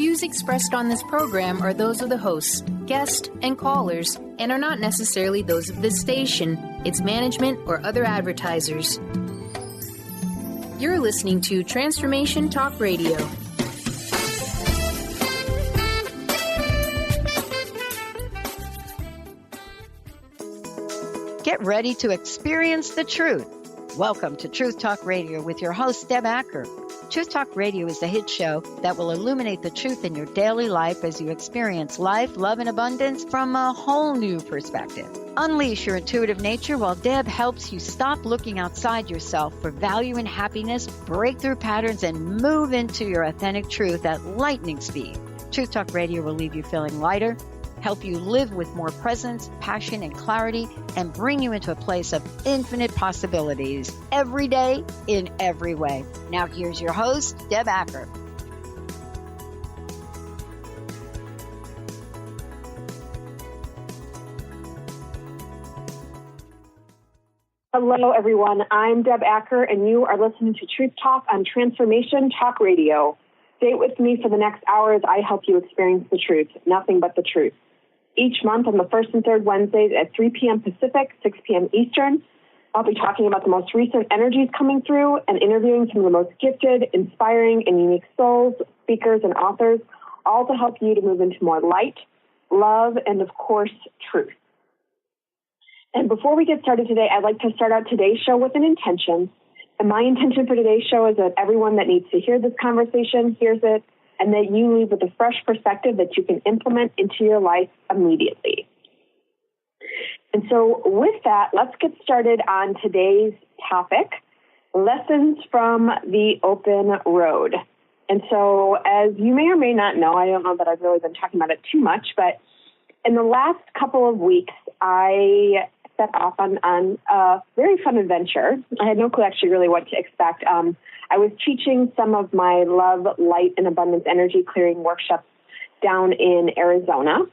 views expressed on this program are those of the hosts, guests, and callers, and are not necessarily those of this station, its management, or other advertisers. You're listening to Transformation Talk Radio. Get ready to experience the truth. Welcome to Truth Talk Radio with your host, Deb Acker. Truth Talk Radio is the hit show that will illuminate the truth in your daily life as you experience life, love, and abundance from a whole new perspective. Unleash your intuitive nature while Deb helps you stop looking outside yourself for value and happiness, break through patterns, and move into your authentic truth at lightning speed. Truth Talk Radio will leave you feeling lighter, help you live with more presence, passion, and clarity, and bring you into a place of infinite possibilities every day in every way. Now here's your host, Deb Acker. Hello, everyone. I'm Deb Acker, and you are listening to Truth Talk on Transformation Talk Radio. Stay with me for the next hour as I help you experience the truth, nothing but the truth. Each month on the first and third Wednesdays at 3 p.m. Pacific, 6 p.m. Eastern, I'll be talking about the most recent energies coming through and interviewing some of the most gifted, inspiring, and unique souls, speakers, and authors, all to help you to move into more light, love, and, of course, truth. And before we get started today, I'd like to start out today's show with an intention. And my intention for today's show is that everyone that needs to hear this conversation hears it, and that you leave with a fresh perspective that you can implement into your life immediately. And so with that, let's get started on today's topic, lessons from the open road. And so as you may or may not know, I don't know that I've really been talking about it too much, but in the last couple of weeks, I set off on a very fun adventure. I had no clue actually really what to expect. I was teaching some of my love, light, and abundance energy clearing workshops down in Arizona.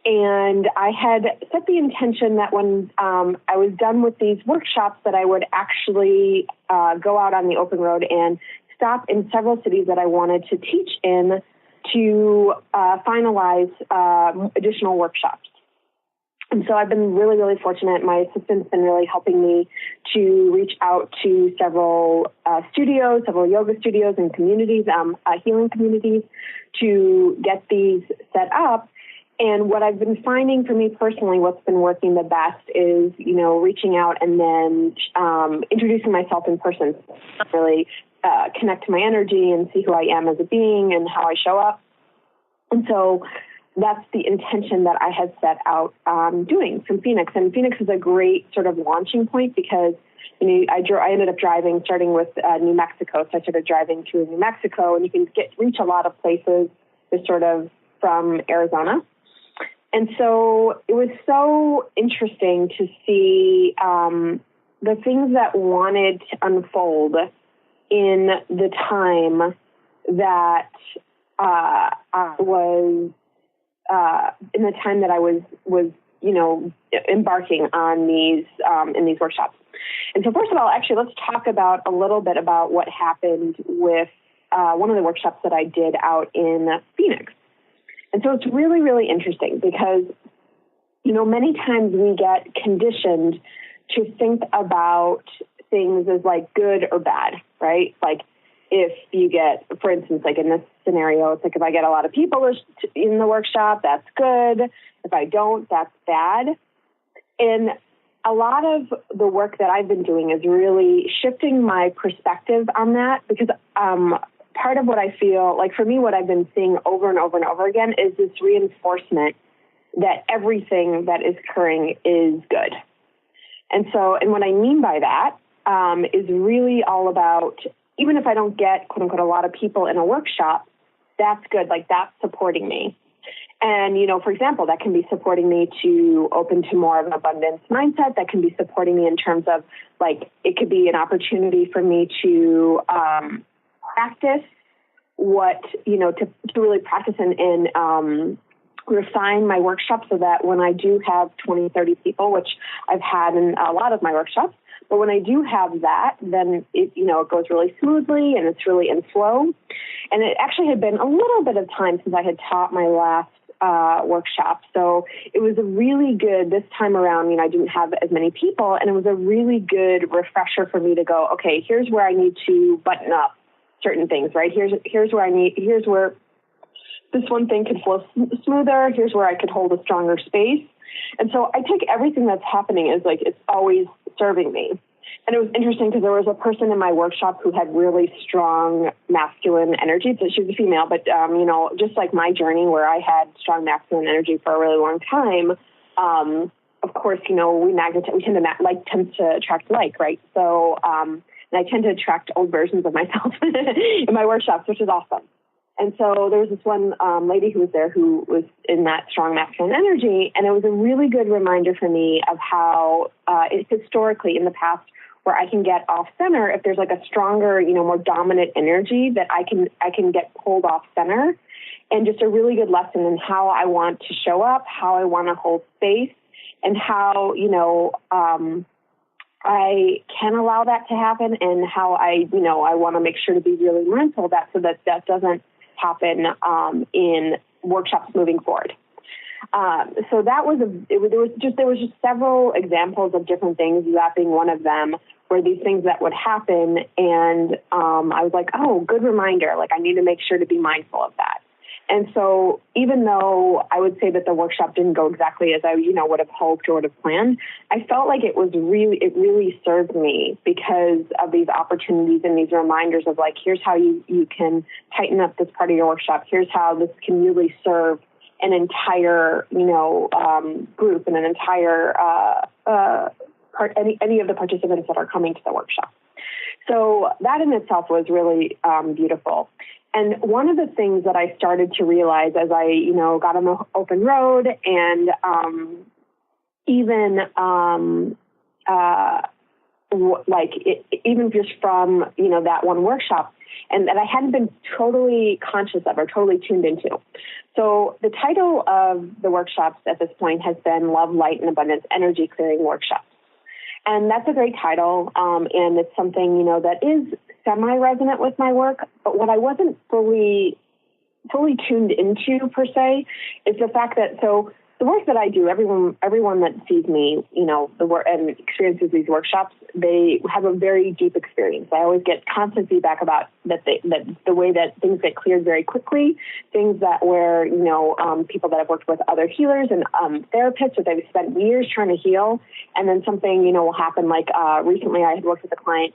And I had set the intention that when I was done with these workshops that I would actually go out on the open road and stop in several cities that I wanted to teach in to finalize additional workshops. And so I've been really, really fortunate. My assistant's been really helping me to reach out to several studios, several yoga studios and communities, healing communities, to get these set up. And what I've been finding for me personally, what's been working the best is, reaching out and then introducing myself in person, really connect to my energy and see who I am as a being and how I show up. And so that's the intention that I had set out doing from Phoenix. And Phoenix is a great sort of launching point because, I ended up driving, starting with New Mexico. So I started driving through New Mexico, and you can reach a lot of places just sort of from Arizona. And so it was so interesting to see the things that wanted to unfold in the time that I was embarking on these in these workshops. And so first of all, actually, let's talk about a little bit about what happened with one of the workshops that I did out in Phoenix. And so it's really, really interesting because, many times we get conditioned to think about things as like good or bad, right? Like if you get, for instance, like in this scenario, it's like if I get a lot of people in the workshop, that's good. If I don't, that's bad. And a lot of the work that I've been doing is really shifting my perspective on that because part of what I feel, like for me, what I've been seeing over and over and over again is this reinforcement that everything that is occurring is good. And what I mean by that is really all about, even if I don't get, quote unquote, a lot of people in a workshop, that's good. Like that's supporting me. And, for example, that can be supporting me to open to more of an abundance mindset. That can be supporting me in terms of like, it could be an opportunity for me to practice what, to really practice and refine my workshop so that when I do have 20, 30 people, which I've had in a lot of my workshops, But when I do have that, then it goes really smoothly and it's really in flow. And it actually had been a little bit of time since I had taught my last workshop. So it was a really good, this time around, I didn't have as many people, and it was a really good refresher for me to go, okay, here's where I need to button up certain things, right? Here's where this one thing could flow smoother. Here's where I could hold a stronger space. And so I take everything that's happening as like it's always serving me. And it was interesting because there was a person in my workshop who had really strong masculine energy. So she was a female, but, just like my journey where I had strong masculine energy for a really long time, of course, we tend to attract like, right? So, and I tend to attract old versions of myself in my workshops, which is awesome. And so there was this one lady who was there who was in that strong masculine energy, and it was a really good reminder for me of how historically in the past where I can get off center if there's like a stronger, more dominant energy that I can get pulled off center, and just a really good lesson in how I want to show up, how I want to hold space, and how I can allow that to happen, and how I want to make sure to be really mindful of that so that that doesn't happen in workshops moving forward. So that was there was just several examples of different things, that being one of them, where these things that would happen, and I was like, oh, good reminder. Like I need to make sure to be mindful of that. And so even though I would say that the workshop didn't go exactly as I, would have hoped or would have planned, I felt like it really served me because of these opportunities and these reminders of like, here's how you can tighten up this part of your workshop. Here's how this can really serve an entire, group and an entire any of the participants that are coming to the workshop. So that in itself was really beautiful. And one of the things that I started to realize as I, got on the open road and even just from, that one workshop, and that I hadn't been totally conscious of or totally tuned into. So the title of the workshops at this point has been Love, Light, and Abundance Energy Clearing Workshops. And that's a great title, and it's something, that is semi-resonant with my work, but what I wasn't fully tuned into, per se, is the fact that, so the work that I do, everyone that sees me, the work and experiences these workshops, they have a very deep experience. I always get constant feedback about that the way that things get cleared very quickly, things that where, people that have worked with other healers and therapists that they've spent years trying to heal, and then something, will happen. Like recently I had worked with a client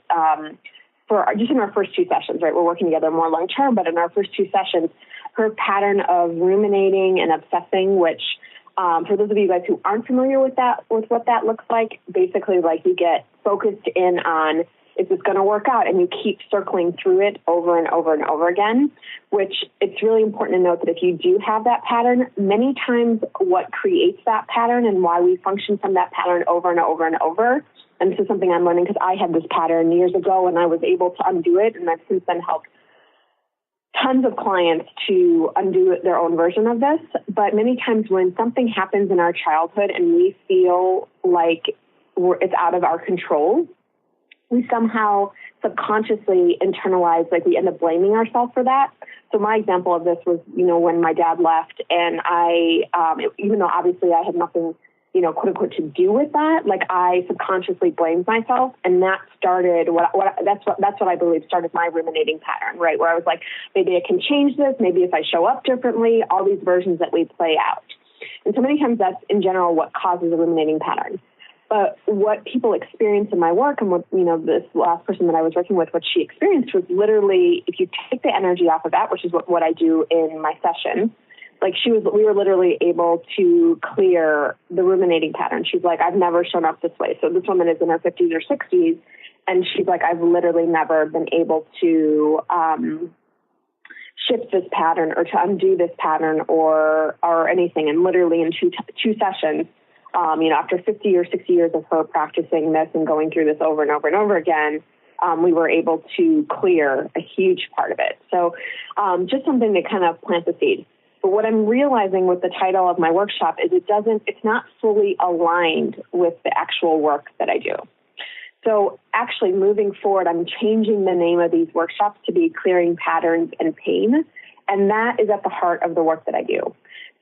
just in our first two sessions, right? We're working together more long term, but in our first two sessions, her pattern of ruminating and obsessing, which for those of you guys who aren't familiar with what that looks like, basically like you get focused in on, is this going to work out? And you keep circling through it over and over and over again, which it's really important to note that if you do have that pattern, many times what creates that pattern and why we function from that pattern over and over and over. And this is something I'm learning because I had this pattern years ago and I was able to undo it. And I've since then helped tons of clients to undo their own version of this. But many times when something happens in our childhood and we feel like it's out of our control, we somehow subconsciously internalize, like we end up blaming ourselves for that. So my example of this was, when my dad left and I, even though obviously I had nothing, quote unquote, to do with that, like I subconsciously blamed myself, and that started that's what I believe started my ruminating pattern, right? Where I was like, maybe I can change this, maybe if I show up differently, all these versions that we play out. And so many times that's in general what causes a ruminating pattern. But what people experience in my work, and what, this last person that I was working with, what she experienced was literally, if you take the energy off of that, which is what I do in my session, like we were literally able to clear the ruminating pattern. She's like, I've never shown up this way. So this woman is in her 50s or 60s, and she's like, I've literally never been able to shift this pattern or to undo this pattern or anything. And literally in two sessions, after 50 or 60 years of her practicing this and going through this over and over and over again, we were able to clear a huge part of it. So just something to kind of plant the seed. But what I'm realizing with the title of my workshop is it's not fully aligned with the actual work that I do. So actually moving forward, I'm changing the name of these workshops to be Clearing Patterns and Pain. And that is at the heart of the work that I do.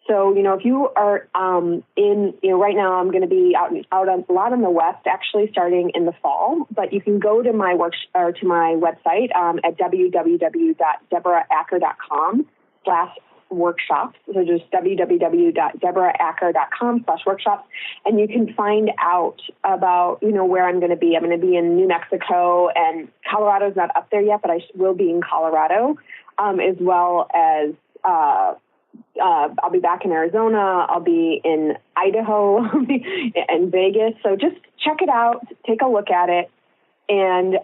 So, if you are right now I'm going to be out a lot in the West, actually starting in the fall, but you can go to my website at www.deboraacker.com/workshops. So just www.deboraacker.com/workshops. And you can find out about, where I'm going to be. I'm going to be in New Mexico, and Colorado's not up there yet, but I will be in Colorado, as well as, I'll be back in Arizona. I'll be in Idaho and Vegas. So just check it out, take a look at it. And,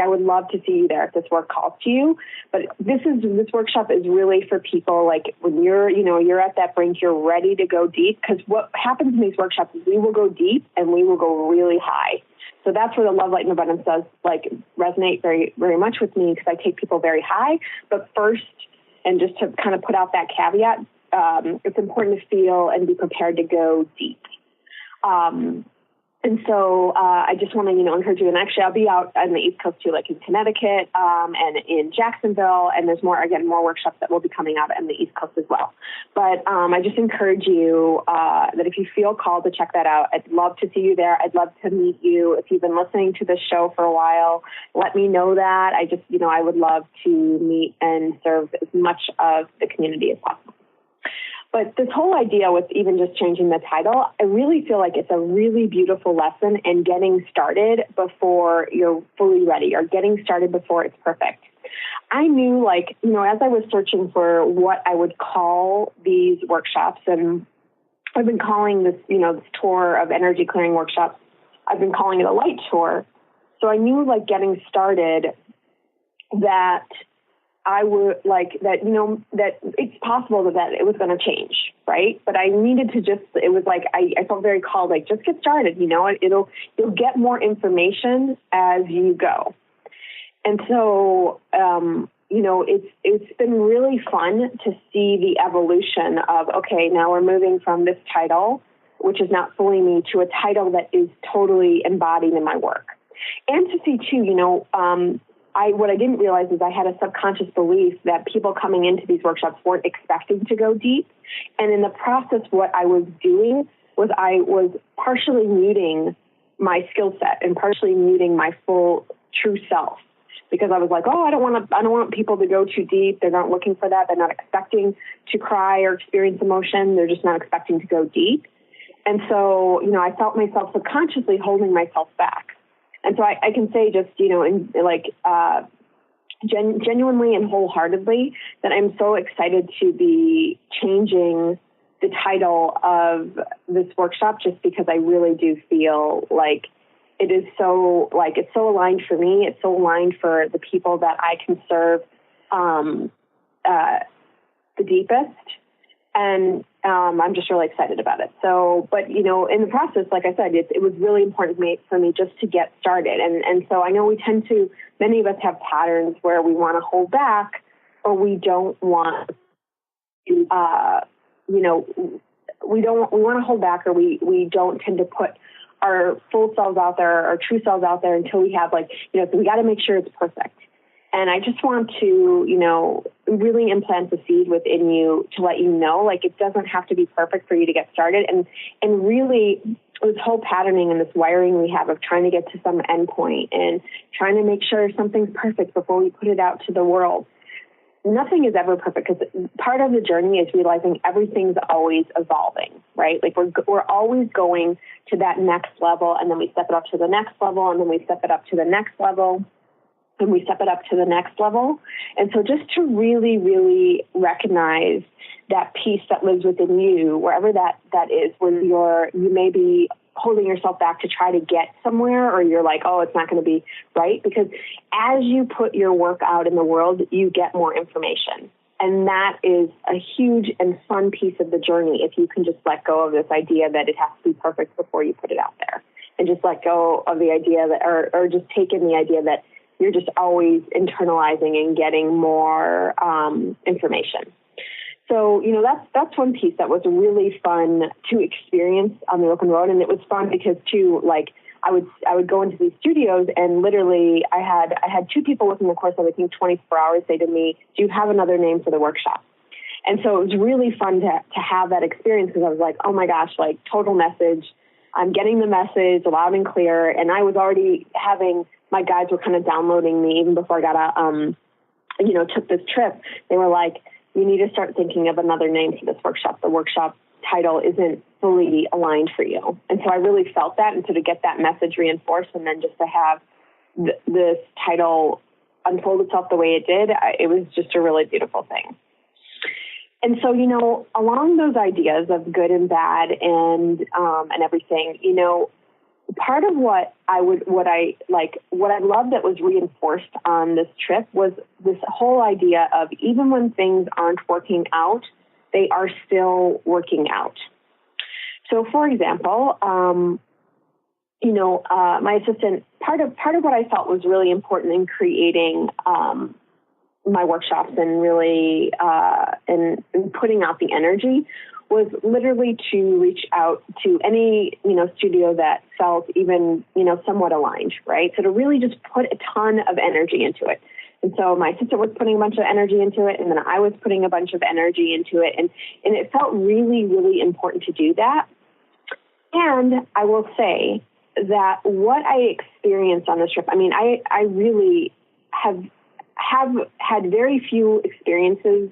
I would love to see you there if this work calls to you. But this workshop is really for people like when you're at that brink, you're ready to go deep. Because what happens in these workshops is we will go deep and we will go really high. So that's where the Love, Light, and Abundance does resonate very, very much with me, because I take people very high. But first, and just to kind of put out that caveat, it's important to feel and be prepared to go deep. And so I just want to, encourage you. And actually, I'll be out on the East Coast too, like in Connecticut and in Jacksonville. And there's more workshops that will be coming out on the East Coast as well. But I just encourage you that if you feel called to check that out, I'd love to see you there. I'd love to meet you. If you've been listening to this show for a while, let me know that. I just, I would love to meet and serve as much of the community as possible. But this whole idea with even just changing the title, I really feel like it's a really beautiful lesson in getting started before you're fully ready, or getting started before it's perfect. I knew, as I was searching for what I would call these workshops, and I've been calling this, this tour of energy clearing workshops, I've been calling it a light tour. So I knew, getting started, that I would that it's possible that it was going to change, right? But I needed to I felt very called, just get started, you'll get more information as you go. And so, it's been really fun to see the evolution of, okay, now we're moving from this title, which is not fully me, to a title that is totally embodied in my work. And to see too, what I didn't realize is I had a subconscious belief that people coming into these workshops weren't expecting to go deep. And in the process, what I was doing was I was partially muting my skill set and partially muting my full true self, because I was like, I don't want people to go too deep. They're not looking for that. They're not expecting to cry or experience emotion. They're just not expecting to go deep. And so, I felt myself subconsciously holding myself back. And so I can say just, genuinely and wholeheartedly that I'm so excited to be changing the title of this workshop, just because I really do feel like it is so, it's so aligned for me. It's so aligned for the people that I can serve the deepest. And I'm just really excited about it. So, but, in the process, like I said, it was really important for me just to get started. And so I know many of us have patterns where we want to hold back, or we don't want to, we want to hold back, or we don't tend to put our full selves out there, our true selves out there until we have so we got to make sure it's perfect. And I just want to, really implant the seed within you to let you know, it doesn't have to be perfect for you to get started. And really, this whole patterning and this wiring we have of trying to get to some endpoint and trying to make sure something's perfect before we put it out to the world. Nothing is ever perfect, because part of the journey is realizing everything's always evolving, right? We're always going to that next level, and then we step it up to the next level, and then we step it up to the next level. And we step it up to the next level. And so just to really, really recognize that peace that lives within you, wherever that is, when you may be holding yourself back to try to get somewhere, or you're like, it's not going to be right. Because as you put your work out in the world, you get more information. And that is a huge and fun piece of the journey, if you can just let go of this idea that it has to be perfect before you put it out there. And just let go of the idea that, or just take in the idea that you're just always internalizing and getting more information. So, that's one piece that was really fun to experience on the open road. And it was fun because, too, I would go into these studios, and literally I had two people within the course of, I think, 24 hours say to me, "Do you have another name for the workshop?" And so it was really fun to have that experience, because I was like, oh my gosh, like total message. I'm getting the message loud and clear. And I was already having, my guides were kind of downloading me even before I got took this trip. They were like, you need to start thinking of another name for this workshop. The workshop title isn't fully aligned for you. And so I really felt that. And so to get that message reinforced, and then just to have this title unfold itself the way it did, it was just a really beautiful thing. And so, along those ideas of good and bad and everything, part of what I loved that was reinforced on this trip was this whole idea of, even when things aren't working out, they are still working out. So, for example, my assistant, part of what I felt was really important in creating my workshops and really and putting out the energy was literally to reach out to any studio that felt even somewhat aligned, right? So to really just put a ton of energy into it. And so my sister was putting a bunch of energy into it, and then I was putting a bunch of energy into it, and it felt really, really important to do that. And I will say that what I experienced on this trip, I mean, I really have had very few experiences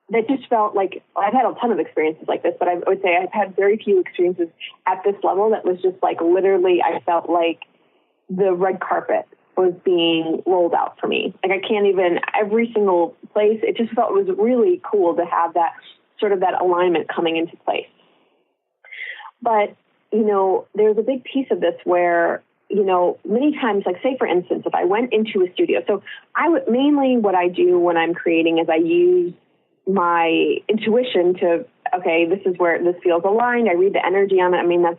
that just felt like, I've had a ton of experiences like this, but I would say I've had very few experiences at this level that was just like, literally, I felt like the red carpet was being rolled out for me. Like, I can't even, every single place, it just felt, it was really cool to have that sort of that alignment coming into place. But, there's a big piece of this where, many times, like, say, for instance, if I went into a studio, so mainly what I do when I'm creating is I use my intuition to, okay, this is where this feels aligned. I read the energy on it. I mean, that's,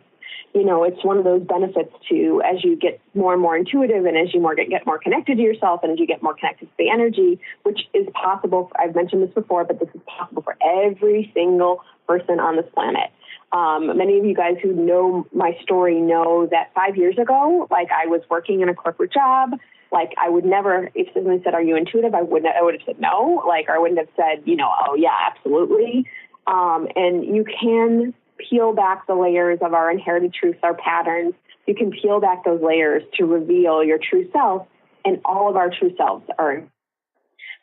it's one of those benefits to, as you get more and more intuitive, and as you get more connected to yourself, and as you get more connected to the energy, which is possible. I've mentioned this before, but this is possible for every single person on this planet. Many of you guys who know my story know that 5 years ago, like, I was working in a corporate job. Like, I would never, if someone said, "Are you intuitive?" I would have said no. Like, or I wouldn't have said, "Oh yeah, absolutely." And you can peel back the layers of our inherited truths, our patterns. You can peel back those layers to reveal your true self, and all of our true selves are.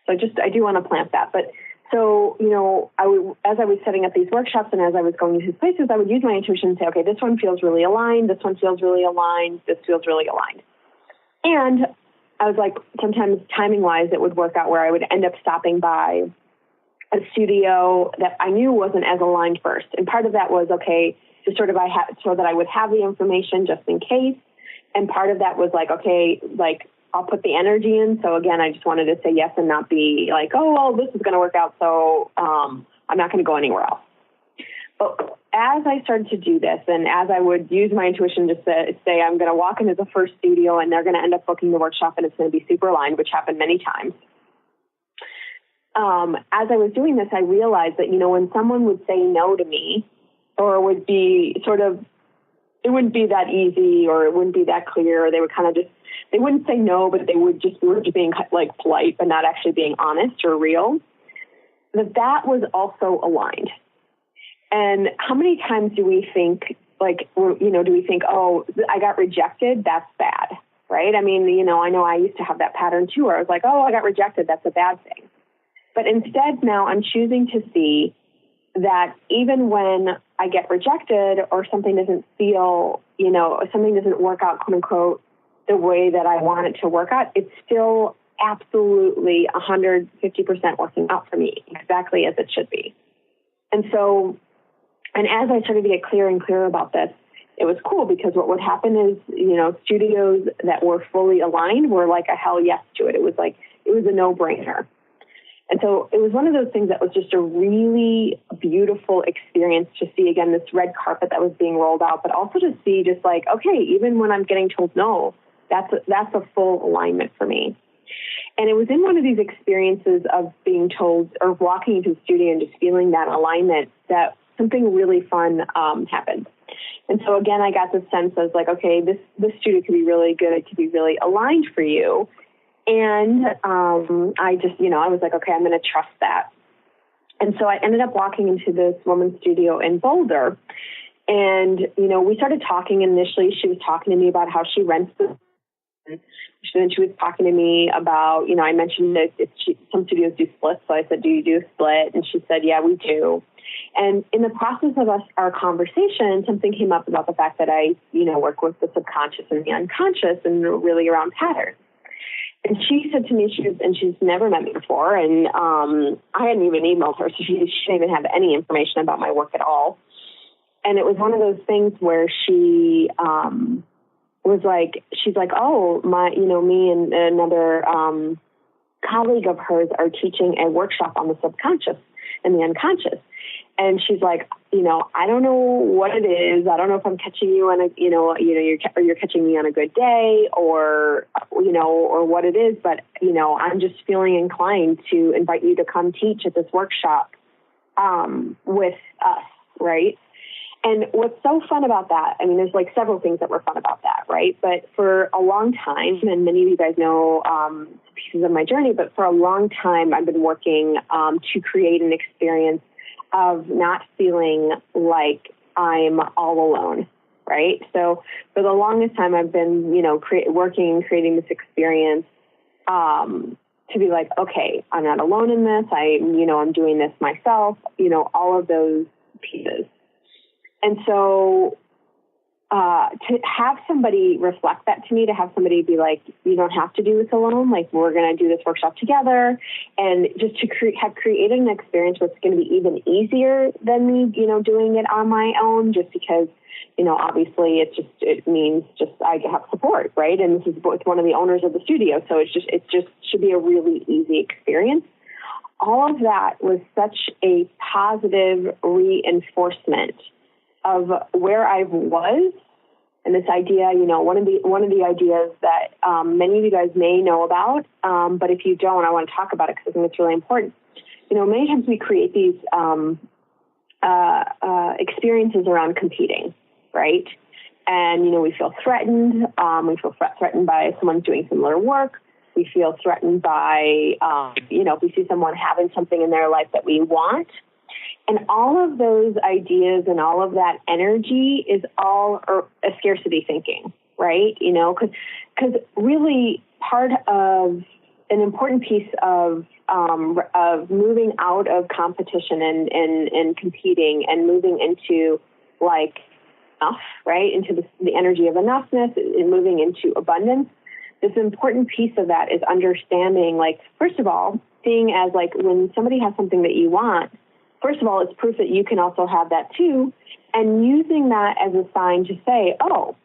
So I do want to plant that. But so, as I was setting up these workshops and as I was going to these places, I would use my intuition and say, okay, this one feels really aligned. This one feels really aligned. This feels really aligned. And I was like, sometimes timing-wise, it would work out where I would end up stopping by a studio that I knew wasn't as aligned first. And part of that was, okay, just sort of so that I would have the information just in case. And part of that was like, okay, like, I'll put the energy in. So again, I just wanted to say yes and not be like, oh, well, this is going to work out, so I'm not going to go anywhere else. But as I started to do this, and as I would use my intuition just to say, I'm going to walk into the first studio and they're going to end up booking the workshop and it's going to be super aligned, which happened many times. As I was doing this, I realized that, when someone would say no to me, or would be sort of, it wouldn't be that easy, or it wouldn't be that clear, or they would kind of just, they wouldn't say no, but they were just being like polite, but not actually being honest or real, that was also aligned. And how many times do we think, like, do we think, oh, I got rejected, that's bad, right? I mean, I know I used to have that pattern too, where I was like, oh, I got rejected, that's a bad thing. But instead now I'm choosing to see that even when I get rejected, or something doesn't feel, something doesn't work out, quote unquote, the way that I want it to work out, it's still absolutely 150% working out for me, exactly as it should be. And so, and as I started to get clearer and clearer about this, it was cool, because what would happen is, studios that were fully aligned were like a hell yes to it. It was like, it was a no-brainer. And so it was one of those things that was just a really beautiful experience to see, again, this red carpet that was being rolled out, but also to see just like, okay, even when I'm getting told no, that's a full alignment for me. And it was in one of these experiences of being told, or walking into the studio and just feeling that alignment, that something really fun happened. And so again, I got this sense of like, okay, this studio could be really good. It could be really aligned for you. And I just, I was like, okay, I'm going to trust that. And so I ended up walking into this woman's studio in Boulder. And, we started talking. Initially, she was talking to me about how she rents the. Then she was talking to me about, I mentioned that some studios do splits. So I said, do you do a split? And she said, yeah, we do. And in the process of our conversation, something came up about the fact that I, work with the subconscious and the unconscious and really around patterns. And she said to me, she's never met me before. And I hadn't even emailed her. So she didn't even have any information about my work at all. And it was one of those things where she was like, she's like, oh, me and another colleague of hers are teaching a workshop on the subconscious and the unconscious. And she's like, I don't know what it is. I don't know if I'm catching you on you're catching me on a good day or what it is. But, I'm just feeling inclined to invite you to come teach at this workshop with us. Right. And what's so fun about that, there's like several things that were fun about that, right? But for a long time, and many of you guys know pieces of my journey, but for a long time, I've been working to create an experience of not feeling like I'm all alone, right? So for the longest time, I've been, creating this experience to be like, okay, I'm not alone in this. I'm doing this myself, all of those pieces. And so to have somebody reflect that to me, to have somebody be like, you don't have to do this alone. Like, we're going to do this workshop together. And just to have created an experience where it's going to be even easier than me, doing it on my own, just because, obviously it means I have support, right? And this is with one of the owners of the studio. So it just should be a really easy experience. All of that was such a positive reinforcement of where I was, and this idea, one of the ideas that many of you guys may know about, but if you don't, I want to talk about it because I think it's really important. Many times we create these experiences around competing, right? And we feel threatened. We feel threatened by someone doing similar work. We feel threatened by, if we see someone having something in their life that we want. And all of those ideas and all of that energy is all a scarcity thinking, right? Because really part of an important piece of moving out of competition and competing and moving into like enough, right? Into the energy of enoughness and moving into abundance. This important piece of that is understanding, like, first of all, seeing as like when somebody has something that you want, first of all, it's proof that you can also have that too, and using that as a sign to say, oh,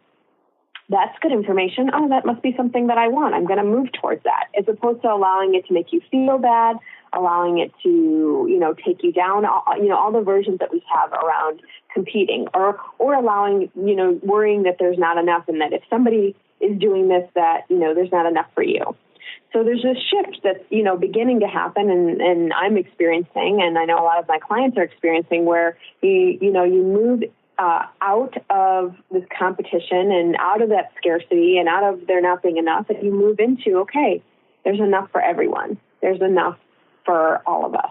that's good information. Oh, that must be something that I want. I'm going to move towards that, as opposed to allowing it to make you feel bad, allowing it to, take you down, all the versions that we have around competing or allowing, worrying that there's not enough and that if somebody is doing this, that, there's not enough for you. So there's this shift that's, beginning to happen and I'm experiencing, and I know a lot of my clients are experiencing, where you move out of this competition and out of that scarcity and out of there not being enough, and you move into, okay, there's enough for everyone. There's enough for all of us.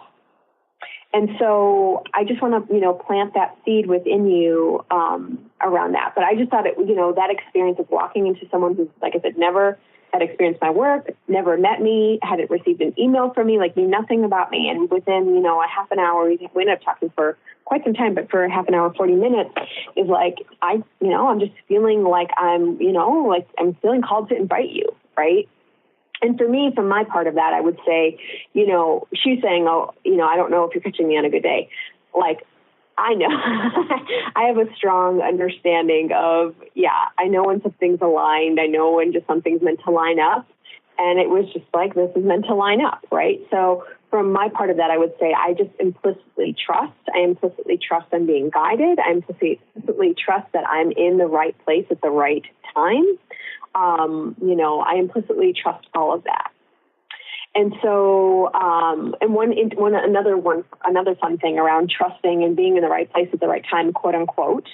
And so I just want to, plant that seed within you around that. But I just thought that experience of walking into someone who's, like I said, never had experienced my work, never met me, hadn't received an email from me, like knew nothing about me. And within, a half an hour, we ended up talking for quite some time, but for a half an hour, 40 minutes is like, I'm just feeling like I'm feeling called to invite you, right? And for me, from my part of that, I would say, she's saying, oh, I don't know if you're catching me on a good day. Like, I know I have a strong understanding of, I know when something's aligned. I know when just something's meant to line up. And it was just like, this is meant to line up, right? So from my part of that, I would say I just implicitly trust. I implicitly trust I'm being guided. I implicitly trust that I'm in the right place at the right time. I implicitly trust all of that. And so, another fun thing around trusting and being in the right place at the right time, quote unquote,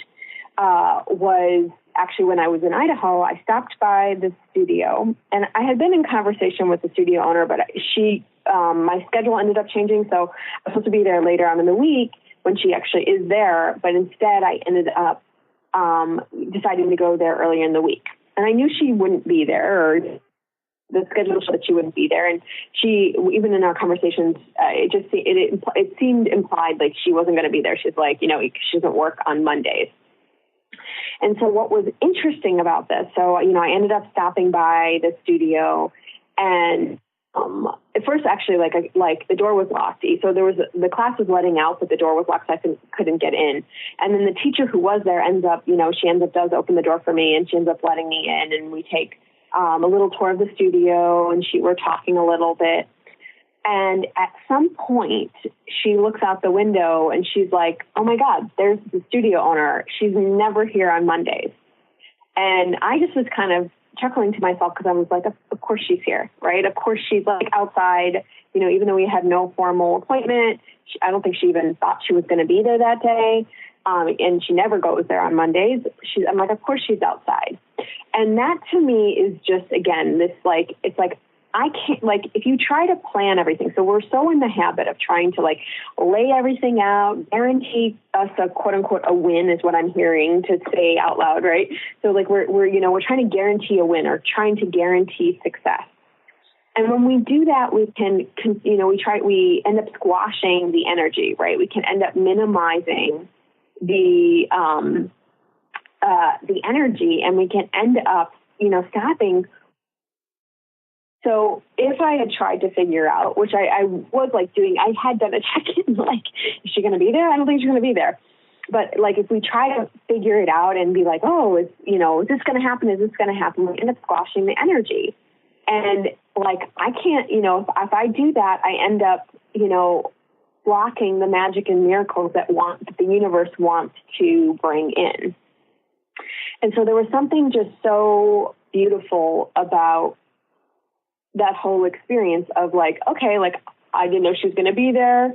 was actually when I was in Idaho. I stopped by the studio, and I had been in conversation with the studio owner, but my schedule ended up changing, so I was supposed to be there later on in the week when she actually is there, but instead I ended up deciding to go there earlier in the week. And I knew she wouldn't be there, or the schedule showed that she wouldn't be there. And she, even in our conversations, it seemed implied like she wasn't going to be there. She's like, she doesn't work on Mondays. And so what was interesting about this, so, I ended up stopping by the studio, and at first, actually, like the door was locked. So the class was letting out, but the door was locked, so I couldn't get in. And then the teacher who was there does open the door for me, and she ends up letting me in, and we take a little tour of the studio, and we're talking a little bit. And at some point, she looks out the window, and she's like, "Oh my God, there's the studio owner. She's never here on Mondays." And I just was kind of chuckling to myself, because I was like, of course she's here, right? Of course she's like outside, even though we had no formal appointment. I don't think she even thought she was going to be there that day. And she never goes there on Mondays. I'm like, of course she's outside. And that to me is just, again, this it's like, I can't, if you try to plan everything, so we're so in the habit of trying to lay everything out, guarantee us a quote unquote a win is what I'm hearing to say out loud, right? So we're trying to guarantee a win, or trying to guarantee success. And when we do that, we end up squashing the energy, right? We can end up minimizing the energy, and we can end up, stopping. So if I had tried to figure out, which I was doing, I had done a check-in, is she going to be there? I don't think she's going to be there. But if we try to figure it out and be like, oh, is this going to happen? Is this going to happen? We end up squashing the energy. And I can't, if I do that, I end up, blocking the magic and miracles that the universe wants to bring in. And so there was something just so beautiful about that whole experience of I didn't know she was going to be there.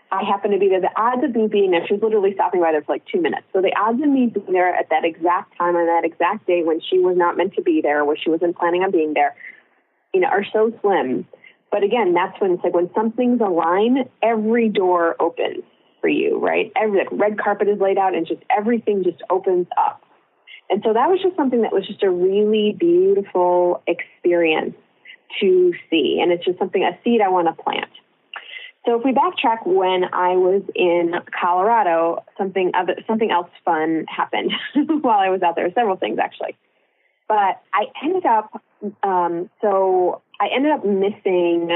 I happened to be there. The odds of me being there, she was literally stopping by there for 2 minutes. So the odds of me being there at that exact time on that exact day when she was not meant to be there, where she wasn't planning on being there, are so slim. But again, that's when it's when something's aligned, every door opens for you, right? Every red carpet is laid out, and just everything just opens up. And so that was just something that was just a really beautiful experience to see. And it's just a seed I want to plant. So if we backtrack, when I was in Colorado, something else fun happened while I was out there. Several things, actually. But I ended up missing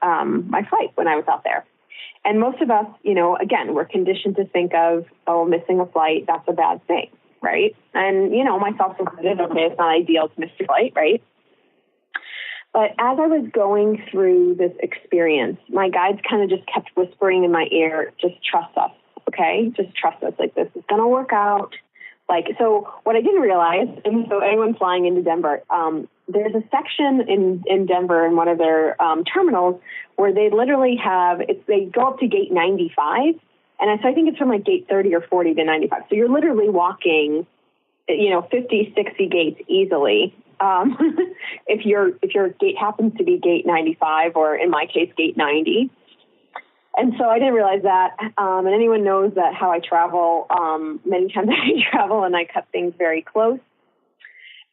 my flight when I was out there. And most of us, again, we're conditioned to think of, missing a flight, that's a bad thing, right? And, myself included, okay, it's not ideal to miss your flight, right? But as I was going through this experience, my guides kind of just kept whispering in my ear, just trust us, okay? Just trust us. This is going to work out. So what I didn't realize, and so anyone flying into Denver, there's a section in Denver in one of their terminals where they literally they go up to gate 95. And so I think it's from gate 30 or 40 to 95. So you're literally walking, 50, 60 gates easily. If your gate happens to be gate 95, or in my case, gate 90. And so I didn't realize that. And anyone knows that how I travel, many times I travel and I cut things very close.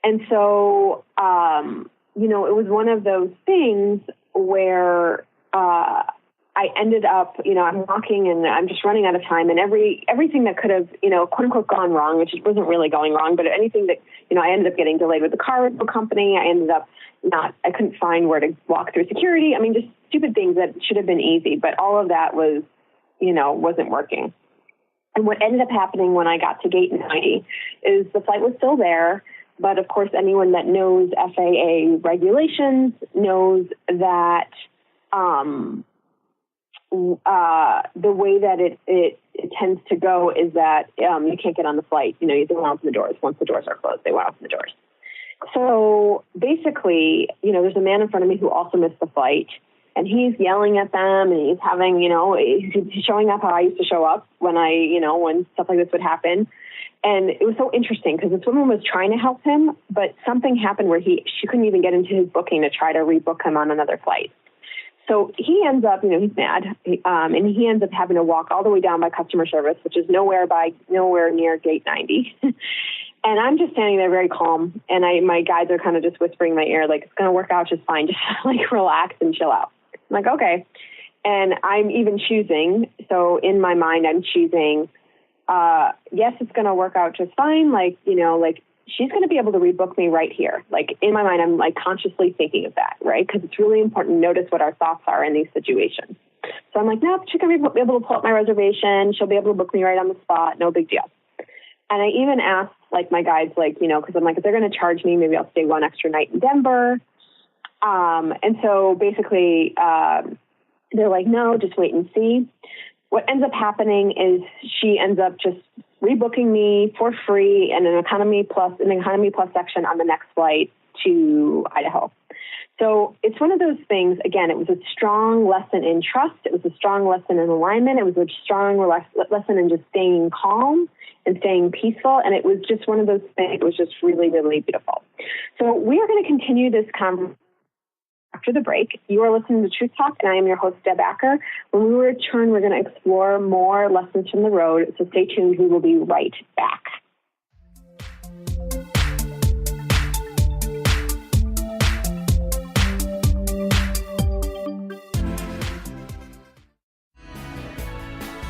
And so, it was one of those things where I ended up, I'm walking and I'm just running out of time, and everything that could have, quote unquote gone wrong, which wasn't really going wrong, but anything that, I ended up getting delayed with the car rental company. I ended up I couldn't find where to walk through security. I mean, just stupid things that should have been easy, but all of that was, wasn't working. And what ended up happening when I got to gate 90 is the flight was still there. But of course, anyone that knows FAA regulations knows that the way that it tends to go is that you can't get on the flight. They won't open the doors. Once the doors are closed, they won't open the doors. So basically, there's a man in front of me who also missed the flight. And he's yelling at them, and he's having, he's showing up how I used to show up when when stuff like this would happen. And it was so interesting because this woman was trying to help him, but something happened where she couldn't even get into his booking to try to rebook him on another flight. So he ends up, he's mad, and he ends up having to walk all the way down by customer service, which is nowhere near gate 90. And I'm just standing there very calm, and my guides are kind of just whispering in my ear, like, it's going to work out just fine. Just like relax and chill out. I'm like, okay. And I'm even choosing. So in my mind, I'm choosing, yes, it's going to work out just fine. She's going to be able to rebook me right here. Like in my mind, I'm like consciously thinking of that, right? Because it's really important to notice what our thoughts are in these situations. So I'm like, nope, she's going to be able to pull up my reservation. She'll be able to book me right on the spot. No big deal. And I even asked my guides, because I'm like, if they're going to charge me, maybe I'll stay one extra night in Denver. And so basically, they're like, no, just wait and see. What ends up happening is she ends up just rebooking me for free in an economy plus section on the next flight to Idaho. So it's one of those things, again, it was a strong lesson in trust. It was a strong lesson in alignment. It was a strong lesson in just staying calm and staying peaceful. And it was just one of those things. It was just really, really beautiful. So we are going to continue this conversation after the break. You are listening to Truth Talk, and I am your host, Deb Acker. When we return, we're going to explore more lessons from the road. So stay tuned. We will be right back.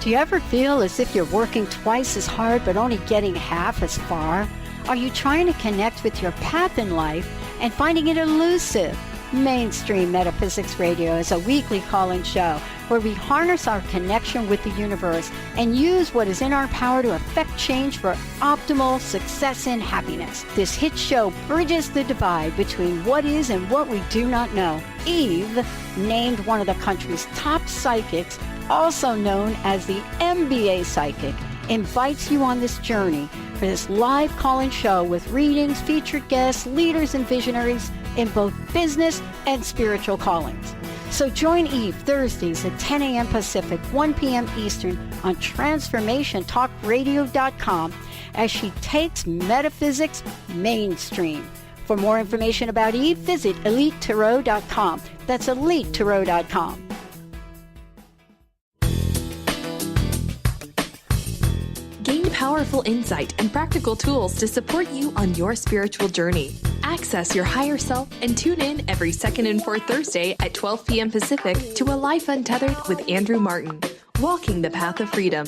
Do you ever feel as if you're working twice as hard but only getting half as far? Are you trying to connect with your path in life and finding it elusive? Mainstream Metaphysics Radio is a weekly call-in show where we harness our connection with the universe and use what is in our power to affect change for optimal success and happiness. This hit show bridges the divide between what is and what we do not know. Eve, named one of the country's top psychics, also known as the MBA Psychic, invites you on this journey for this live call-in show with readings, featured guests, leaders, and visionaries in both business and spiritual callings. So join Eve Thursdays at 10 a.m. Pacific, 1 p.m. Eastern on TransformationTalkRadio.com as she takes metaphysics mainstream. For more information about Eve, visit EliteTarot.com. That's EliteTarot.com. Gain powerful insight and practical tools to support you on your spiritual journey. Access your higher self and tune in every second and fourth Thursday at 12 p.m. Pacific to A Life Untethered with Andrew Martin, Walking the Path of Freedom.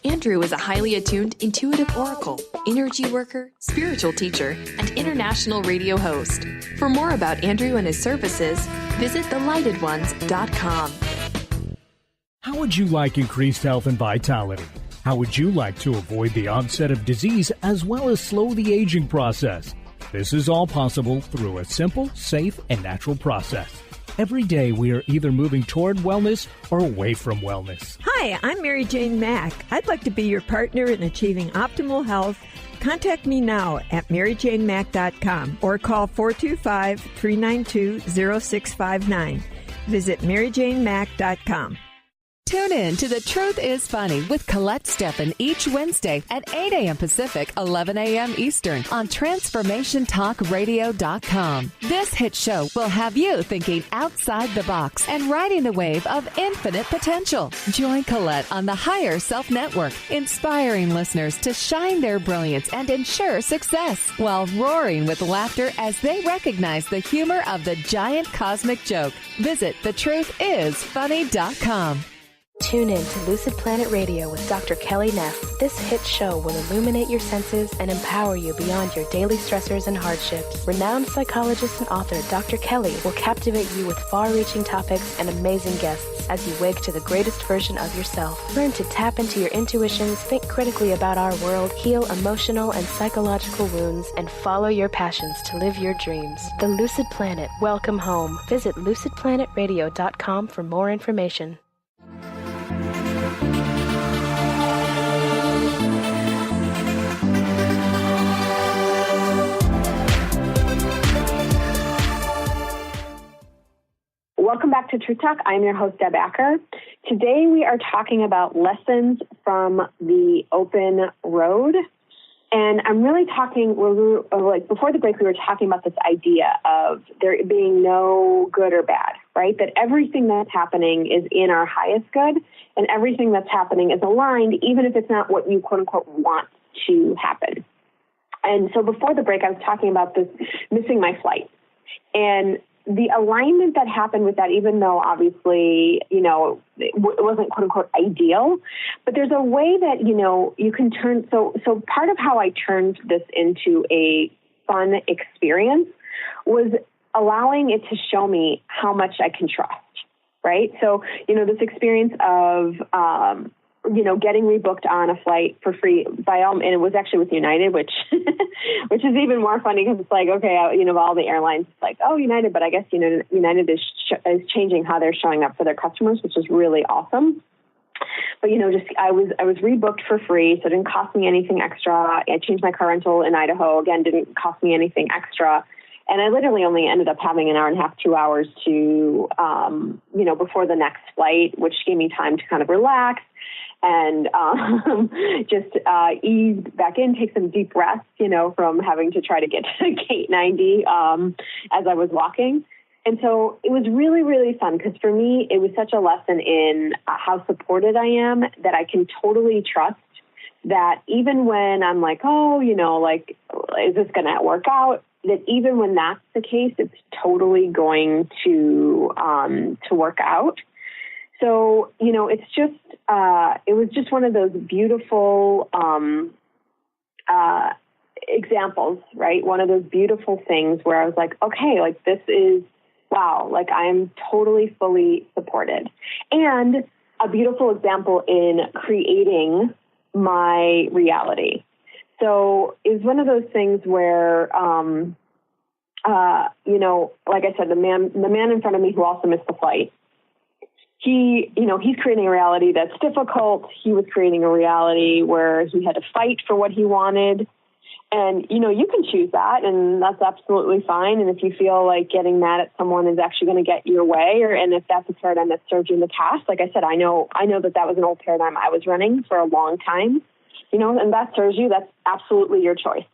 Andrew is a highly attuned, intuitive oracle, energy worker, spiritual teacher, and international radio host. For more about Andrew and his services, visit thelightedones.com. How would you like increased health and vitality? How would you like to avoid the onset of disease as well as slow the aging process? This is all possible through a simple, safe, and natural process. Every day we are either moving toward wellness or away from wellness. Hi, I'm Mary Jane Mack. I'd like to be your partner in achieving optimal health. Contact me now at maryjanemack.com or call 425-392-0659. Visit maryjanemack.com. Tune in to The Truth is Funny with Colette Steffen each Wednesday at 8 a.m. Pacific, 11 a.m. Eastern on TransformationTalkRadio.com. This hit show will have you thinking outside the box and riding the wave of infinite potential. Join Colette on the Higher Self Network, inspiring listeners to shine their brilliance and ensure success while roaring with laughter as they recognize the humor of the giant cosmic joke. Visit thetruthисfunny.com. Tune in to Lucid Planet Radio with Dr. Kelly Neff. This hit show will illuminate your senses and empower you beyond your daily stressors and hardships. Renowned psychologist and author Dr. Kelly will captivate you with far-reaching topics and amazing guests as you wake to the greatest version of yourself. Learn to tap into your intuitions, think critically about our world, heal emotional and psychological wounds, and follow your passions to live your dreams. The Lucid Planet. Welcome home. Visit lucidplanetradio.com for more information. welcome back to Truth Talk. I'm your host, Deb Acker. Today we are talking about lessons from the open road. And I'm really talking, before the break, we were talking about this idea of there being no good or bad, right? That everything that's happening is in our highest good, and everything that's happening is aligned, even if it's not what you, quote unquote, want to happen. And so before the break, I was talking about this missing my flight. And the alignment that happened with that, even though obviously, it wasn't quote unquote ideal, but there's a way that, you can turn. So part of how I turned this into a fun experience was allowing it to show me how much I can trust. Right. So, this experience of, getting rebooked on a flight for free and it was actually with United, which is even more funny because it's like, okay, all the airlines, it's like, oh, United, but I guess, United is changing how they're showing up for their customers, which is really awesome. But, I was rebooked for free, so it didn't cost me anything extra. I changed my car rental in Idaho. Again, didn't cost me anything extra. And I literally only ended up having an hour and a half, 2 hours to, before the next flight, which gave me time to kind of relax and just ease back in, take some deep breaths, from having to try to get to gate 90 as I was walking. And so it was really, really fun because for me, it was such a lesson in how supported I am that I can totally trust that even when I'm like, oh, is this going to work out? That even when that's the case, it's totally going to work out. So, it's just, it was just one of those beautiful examples, right? One of those beautiful things where I was like, okay, like this is, wow, like I'm totally, fully supported. And a beautiful example in creating my reality. So it's one of those things where, like I said, the man in front of me who also missed the flight, he's creating a reality that's difficult. He was creating a reality where he had to fight for what he wanted. And, you can choose that, and that's absolutely fine. And if you feel like getting mad at someone is actually going to get your way, and if that's a paradigm that served you in the past, like I said, I know that was an old paradigm I was running for a long time, and that serves you, that's absolutely your choice.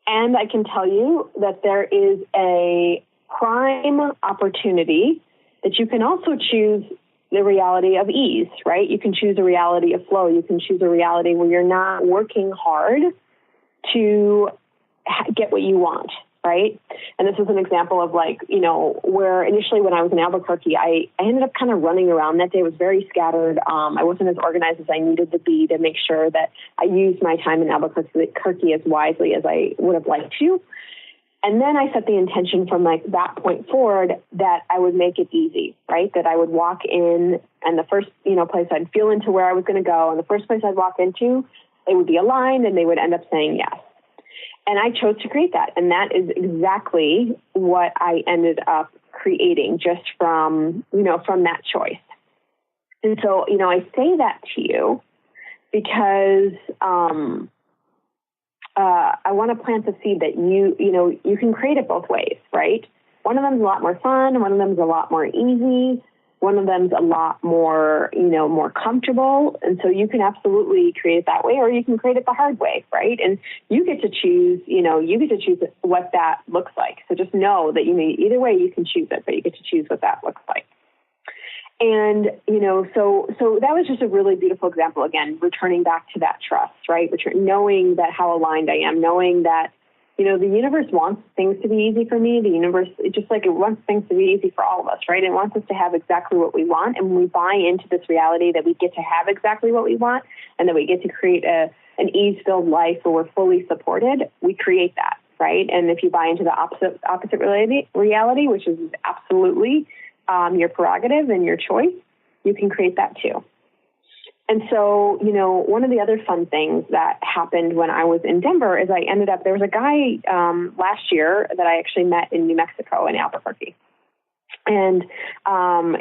And I can tell you that there is a prime opportunity that you can also choose the reality of ease, right? You can choose a reality of flow. You can choose a reality where you're not working hard to get what you want, right? And this is an example of where initially when I was in Albuquerque, I ended up kind of running around that day. It was very scattered. I wasn't as organized as I needed to be to make sure that I used my time in Albuquerque as wisely as I would have liked to. And then I set the intention from that point forward that I would make it easy, right? That I would walk in and the first, place I'd feel into where I was going to go. And the first place I'd walk into, they would be aligned and they would end up saying yes. And I chose to create that. And that is exactly what I ended up creating just from that choice. And so, I say that to you because, I want to plant the seed that you can create it both ways, right? One of them is a lot more fun. One of them is a lot more easy. One of them is a lot more, more comfortable. And so you can absolutely create it that way, or you can create it the hard way, right? And you get to choose, what that looks like. So just know that either way you can choose it, but you get to choose what that looks like. And, so that was just a really beautiful example, again, returning back to that trust, right? Knowing that how aligned I am, knowing that, the universe wants things to be easy for me. The universe, just like it wants things to be easy for all of us, right? It wants us to have exactly what we want. And when we buy into this reality that we get to have exactly what we want and that we get to create an ease-filled life where we're fully supported, we create that, right? And if you buy into the opposite reality, which is absolutely your prerogative and your choice, you can create that too. And so, one of the other fun things that happened when I was in Denver is there was a guy last year that I actually met in New Mexico in Albuquerque. And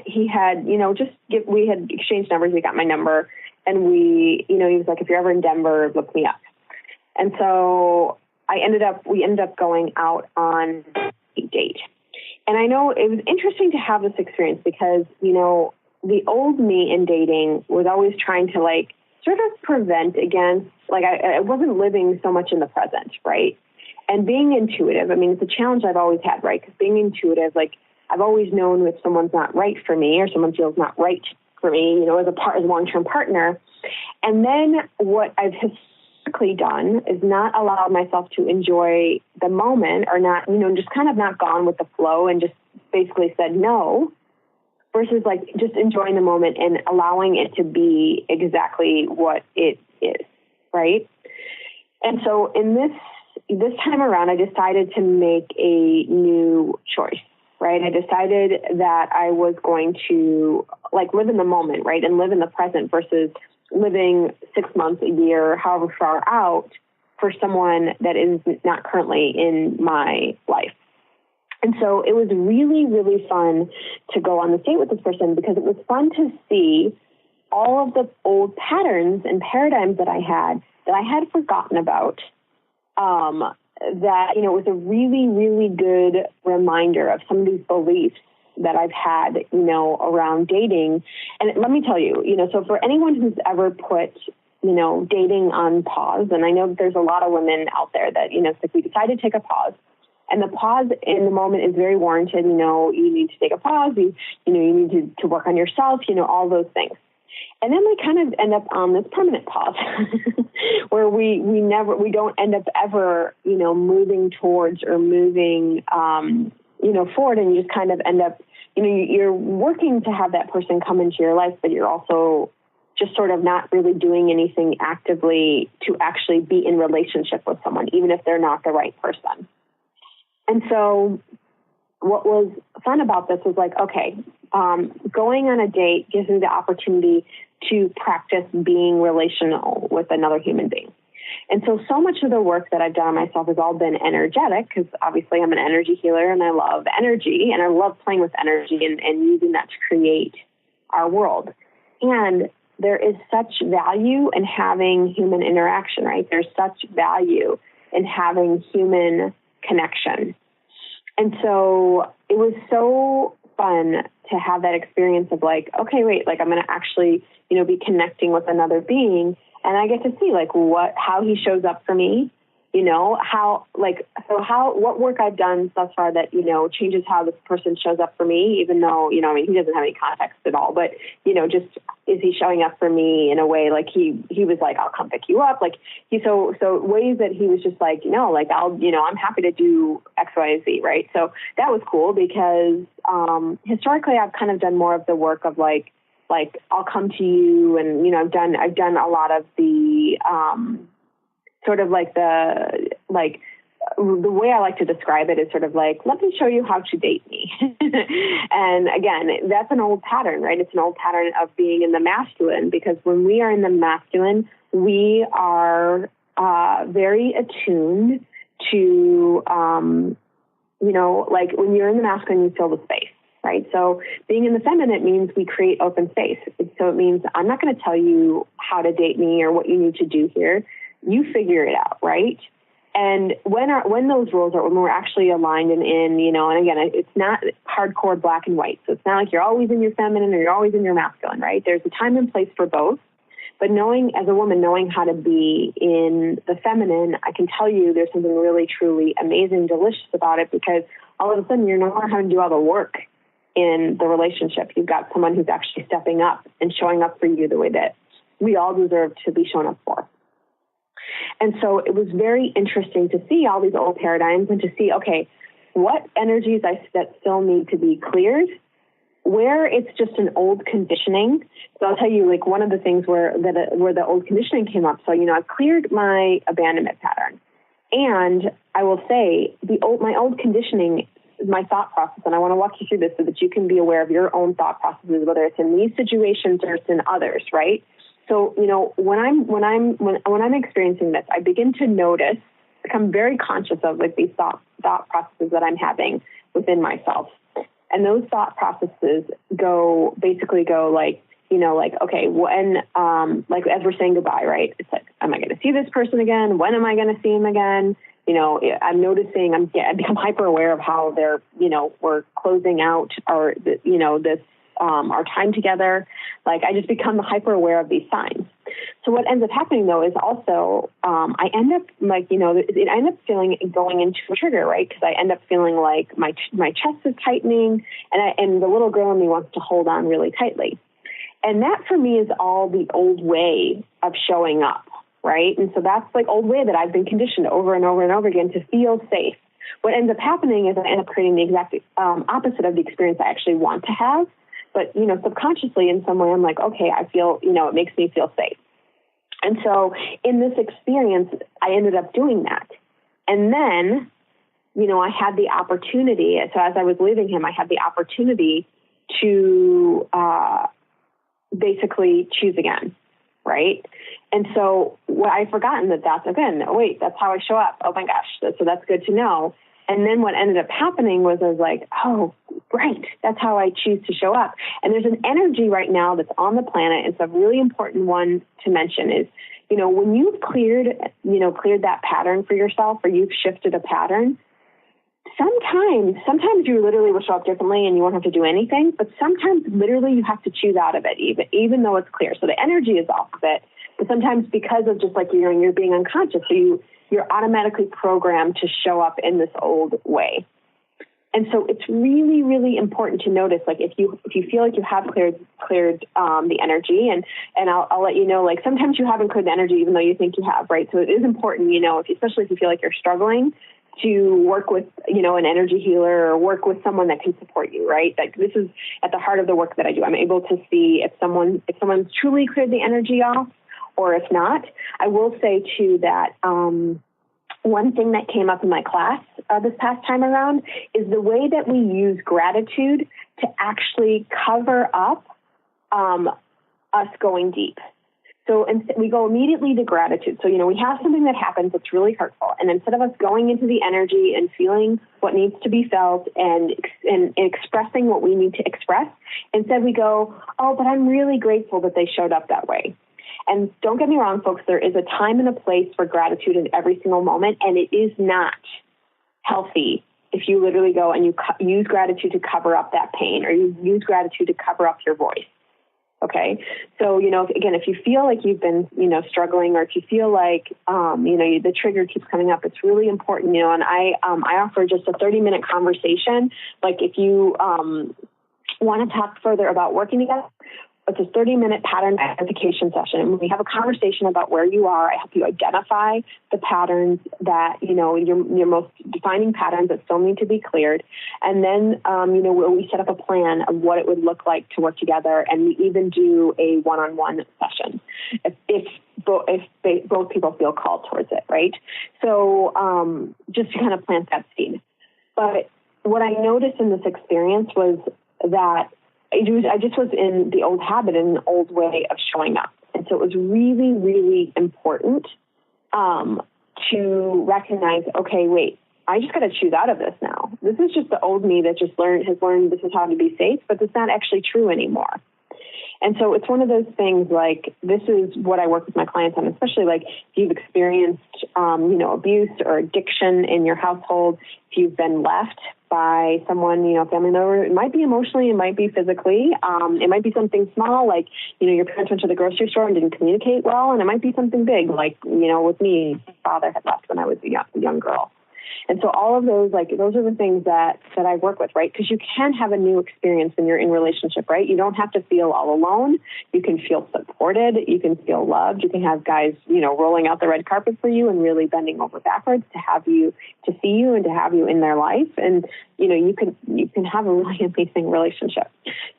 he had, we had exchanged numbers. He got my number and he was like, if you're ever in Denver, look me up. And so we ended up going out on a date. And I know it was interesting to have this experience because, the old me in dating was always trying to like sort of prevent against, like I wasn't living so much in the present, right? And being intuitive, I mean, it's a challenge I've always had, right? Because being intuitive, like I've always known if someone's not right for me or someone feels not right for me, as a long-term partner. And then what I've historically done is not allowed myself to enjoy the moment or not, just kind of not gone with the flow and just basically said no, versus like just enjoying the moment and allowing it to be exactly what it is, right? And so in this time around, I decided to make a new choice, right? I decided that I was going to like live in the moment, right? And live in the present versus living 6 months, a year, however far out for someone that is not currently in my life. And so it was really, really fun to go on the date with this person because it was fun to see all of the old patterns and paradigms that I had forgotten about. That, it was a really, really good reminder of some of these beliefs that I've had, around dating. And let me tell you, so for anyone who's ever put, dating on pause, and I know that there's a lot of women out there that, if we decide to take a pause, and the pause in the moment is very warranted, you need to take a pause, you need to work on yourself, all those things. And then we kind of end up on this permanent pause where we don't end up ever, moving towards or moving, forward. And you just kind of end up, you're working to have that person come into your life, but you're also just sort of not really doing anything actively to actually be in relationship with someone, even if they're not the right person. And so what was fun about this was like, okay, going on a date gives me the opportunity to practice being relational with another human being. And so much of the work that I've done on myself has all been energetic because obviously I'm an energy healer and I love energy and I love playing with energy and using that to create our world. And there is such value in having human interaction, right? There's such value in having human connection. And so it was so fun to have that experience of like, okay, wait, like I'm going to actually, be connecting with another being. And I get to see like how he shows up for me, what work I've done thus far that, changes how this person shows up for me, even though, he doesn't have any context at all, but, just is he showing up for me in a way like he was like, I'll come pick you up. Like so ways that he was just like, I'm happy to do X, Y, Z. Right. So that was cool because, historically I've kind of done more of the work of like I'll come to you and, I've done a lot of the, sort of like the way I like to describe it is sort of like, let me show you how to date me. And again, that's an old pattern, right? It's an old pattern of being in the masculine because when we are in the masculine, we are very attuned to, like when you're in the masculine, you fill the space. Right. So being in the feminine means we create open space. So it means I'm not going to tell you how to date me or what you need to do here. You figure it out. Right. And when those roles are, when we're actually aligned and and again, it's not hardcore black and white. So it's not like you're always in your feminine or you're always in your masculine. Right. There's a time and place for both. But as a woman, knowing how to be in the feminine, I can tell you there's something really, truly amazing, delicious about it because all of a sudden you're no longer having to do all the work in the relationship. You've got someone who's actually stepping up and showing up for you the way that we all deserve to be shown up for. And so it was very interesting to see all these old paradigms and to see, okay, what energies that still need to be cleared, where it's just an old conditioning. So I'll tell you, like one of the things where the old conditioning came up. So, I've cleared my abandonment pattern. And I will say my old conditioning, my thought process, and I want to walk you through this so that you can be aware of your own thought processes, whether it's in these situations or it's in others, right? So, when I'm experiencing this, I begin to notice, become very conscious of like these thought processes that I'm having within myself. And those thought processes go like, okay, when, like as we're saying goodbye, right? It's like, am I going to see this person again? When am I going to see him again? I'm noticing I become hyper aware of how they're, we're closing out our, this, our time together. Like I just become hyper aware of these signs. So what ends up happening though is also, I end up it ends up feeling going into a trigger, right? Because I end up feeling like my chest is tightening and the little girl in me wants to hold on really tightly. And that for me is all the old way of showing up, right? And so that's like old way that I've been conditioned over and over and over again to feel safe. What ends up happening is I end up creating the exact opposite of the experience I actually want to have. But, subconsciously in some way, I'm like, okay, I feel, it makes me feel safe. And so in this experience, I ended up doing that. And then, I had the opportunity. So as I was leaving him, I had the opportunity to basically choose again, right? And so what I've forgotten that's how I show up. Oh my gosh. So that's good to know. And then what ended up happening was I was like, oh, right, that's how I choose to show up. And there's an energy right now that's on the planet. It's a really important one to mention is, when you've cleared that pattern for yourself or you've shifted a pattern, sometimes you literally will show up differently and you won't have to do anything, but sometimes literally you have to choose out of it, even though it's clear. So the energy is off of it, but sometimes because of just like you're being unconscious, so you're automatically programmed to show up in this old way. And so it's really, really important to notice, like if you feel like you have cleared the energy, and I'll let you know, like sometimes you haven't cleared the energy even though you think you have, right? So it is important, especially if you feel like you're struggling, to work with, an energy healer or work with someone that can support you, right? Like this is at the heart of the work that I do. I'm able to see if someone's truly cleared the energy off or if not. I will say too that one thing that came up in my class this past time around is the way that we use gratitude to actually cover up us going deep. So we go immediately to gratitude. So, we have something that happens that's really hurtful. And instead of us going into the energy and feeling what needs to be felt and expressing what we need to express, instead we go, oh, but I'm really grateful that they showed up that way. And don't get me wrong, folks, there is a time and a place for gratitude in every single moment. And it is not healthy if you literally go and you use gratitude to cover up that pain or you use gratitude to cover up your voice. Okay. So, if you feel like you've been, struggling, or if you feel like, the trigger keeps coming up, it's really important, and I offer just a 30-minute conversation. Like if you want to talk further about working together, it's a 30-minute pattern identification session. And when we have a conversation about where you are, I help you identify the patterns that, your most defining patterns that still need to be cleared. And then, we set up a plan of what it would look like to work together. And we even do a one-on-one session if both people feel called towards it, right? So just to kind of plant that seed. But what I noticed in this experience was that I just was in the old habit and the old way of showing up. And so it was really, really important to recognize, okay, wait, I just got to choose out of this now. This is just the old me that has learned this is how to be safe, but it's not actually true anymore. And so it's one of those things like, this is what I work with my clients on, especially like if you've experienced, abuse or addiction in your household, if you've been left by someone, family member, it might be emotionally, it might be physically, it might be something small, like, your parents went to the grocery store and didn't communicate well, and it might be something big, like, with me, my father had left when I was a young girl. And so all of those, those are the things that I work with, right? Because you can have a new experience when you're in relationship, right? You don't have to feel all alone. You can feel supported. You can feel loved. You can have guys, rolling out the red carpet for you and really bending over backwards to see you and to have you in their life. And, you can have a really amazing relationship.